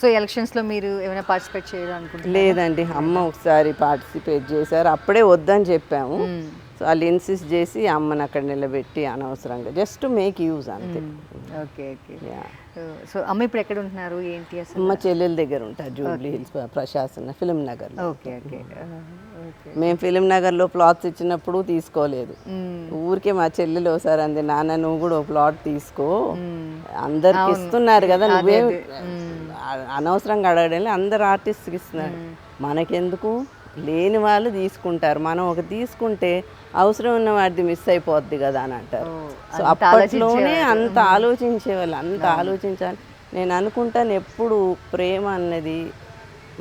So ఎలక్షన్స్లో మీరు ఏమైనా పార్టిసిపేట్ చేయాలనుకుంటున్నారా? లేదండి, అమ్మ ఒకసారి పార్టిసిపేట్ చేశారు, అప్పుడే వద్దని చెప్పాము. సో వాళ్ళు ఇన్సిస్ట్ చేసి అమ్మని అక్కడ నిలబెట్టి అనవసరంగా జస్ట్ మేక్ యూజ్ అంతే. Okay okay. Yeah. సో అమ్మ ఇప్పుడు ఎక్కడ ఉంటున్నారు ఏంటి అసలు? అమ్మ చెల్లెల దగ్గర ఉంటారు, జూబ్లీ హిల్స్ ప్రశాసన ఫిలిం నగర్లో. Okay okay okay. మేము ఫిలిం నగర్లో ప్లాట్స్ ఇచ్చినప్పుడు తీసుకోలేదు, ఊరికే మా చెల్లెలు ఒకసారి అంది, నాన్న నువ్వు కూడా ఒక ప్లాట్ తీసుకో, అందరికి ఇస్తున్నారు కదా, నువ్వే అనవసరంగా అడగడం, అందరు ఆర్టిస్ట్కి ఇస్తున్నారు, మనకెందుకు, లేని వాళ్ళు తీసుకుంటారు, మనం ఒక తీసుకుంటే అవసరం ఉన్న వాటిది మిస్ అయిపోద్ది కదా అని అంటారు. సో అప్పట్లోనే అంత ఆలోచించేవాళ్ళు, అంత ఆలోచించాలి. నేను అనుకుంటాను ఎప్పుడు ప్రేమ అన్నది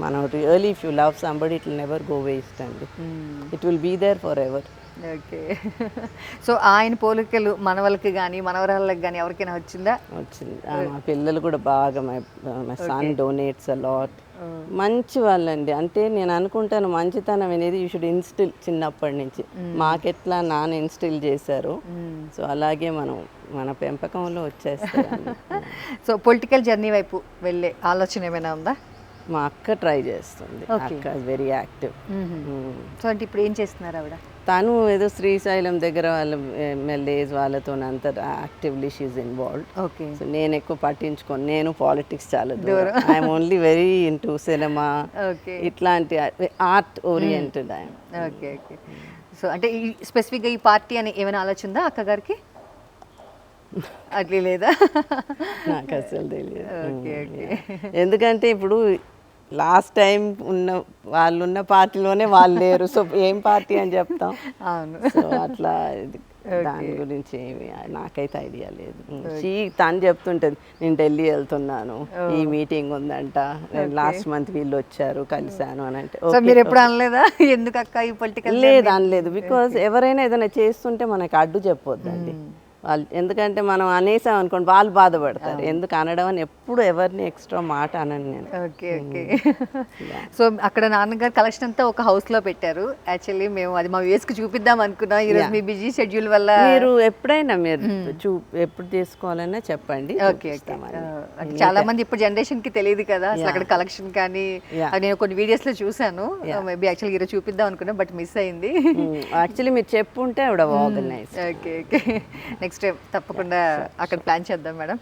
మనం really if you love somebody it will never go waste అండి, it will be there for ever. Okay. So ఆయన పోలికలు మనవలకి కానీ మనవరాళ్ళకి కానీ ఎవరికైనా వచ్చిందా? వచ్చింది. మా పిల్లలు కూడా బాగా my son donates a lot. మంచి వాళ్ళండి, అంటే నేను అనుకుంటాను మంచితనం అనేది యూ షుడ్ ఇన్స్టిల్ చిన్నప్పటి నుంచి, మాకెట్లా నాన్న ఇన్స్టిల్ చేశారు, సో అలాగే మనం మన పెంపకంలో వచ్చేస్తాం. సో పొలిటికల్ జర్నీ వైపు వెళ్ళే ఆలోచన ఏమైనా ఉందా? మా అక్క ట్రై చేస్తుంది, అక్క వెరీ యాక్టివ్. సో అంటే ఇప్పుడు ఏం చేస్తున్నారు ఆవిడ? తను ఏదో శ్రీశైలం దగ్గర వాళ్ళ ఎమ్మెల్యేస్ వాళ్ళతో అంత యాక్టివ్లీ షీఈ్ ఇన్వాల్వ్డ్. ఓకే. సో నేను ఎక్కువ పట్టించుకోను, నేను పాలిటిక్స్ చాలా దూరం, I'm only very into cinema, ఇట్లాంటి art oriented I'm. Okay okay. So అంటే ఈ స్పెసిఫిక్గా ఈ పార్టీ అని ఏమైనా ఆలోచన ఉందా అక్కగారికి? అట్లే లేదా? నాకు అసలు తెలియదు. Okay okay. ఎందుకంటే ఇప్పుడు లాస్ట్ టైం ఉన్న వాళ్ళు ఉన్న పార్టీలోనే వాళ్ళు లేరు, సో ఏం పార్టీ అని చెప్తాం. అవును. సో అట్లా దాని గురించి ఏమి నాకైతే ఐడియా లేదు. తను చెప్తుంటది, నేను ఢిల్లీ వెళ్తున్నాను, ఈ మీటింగ్ ఉందంట, నేను లాస్ట్ మంత్ వీళ్ళు వచ్చారు కలిశాను అని అంటే. సో మీరు ఎప్పుడు అనలేదా ఎందుకు అక్క ఈ పొలిటికల్? లేదు అనలేదు, బికాజ్ ఎవరైనా ఏదైనా చేస్తుంటే మనకి అడ్డు చెప్పొద్దండి వాళ్ళు, ఎందుకంటే మనం అనేసాం అనుకోండి వాళ్ళు బాధపడతారు, ఎందుకు అనడం అని ఎప్పుడు ఎవరిని ఎక్స్ట్రా మాట అనను నేను. Okay okay. సో అక్కడ నాన్నగారు కలెక్షన్ అంతా ఒక హౌస్లో పెట్టారు. యాక్చువల్లీ మేము అది మా వ్యూస్కి చూపిద్దాం అనుకున్నాం, ఈరోజు మీ బిజీ షెడ్యూల్ వల్ల. మీరు ఎప్పుడైనా మీరు ఎప్పుడు చేసుకోవాలన్నా చెప్పండి. Okay okay. చాలా మంది ఇప్పుడు జనరేషన్కి తెలియదు కదా అసలు అక్కడ కలెక్షన్ కానీ, నేను కొన్ని వీడియోస్లో చూసాను, మేబీ యాక్చువల్గా ఈరోజు చూపిద్దాం అనుకున్నా బట్ మిస్ అయింది. యాక్చువల్లీ మీరు చెప్పుంటే ఆవిడ organise. Okay okay. Next time తప్పకుండా అక్కడ ప్లాన్ చేద్దాం మేడం.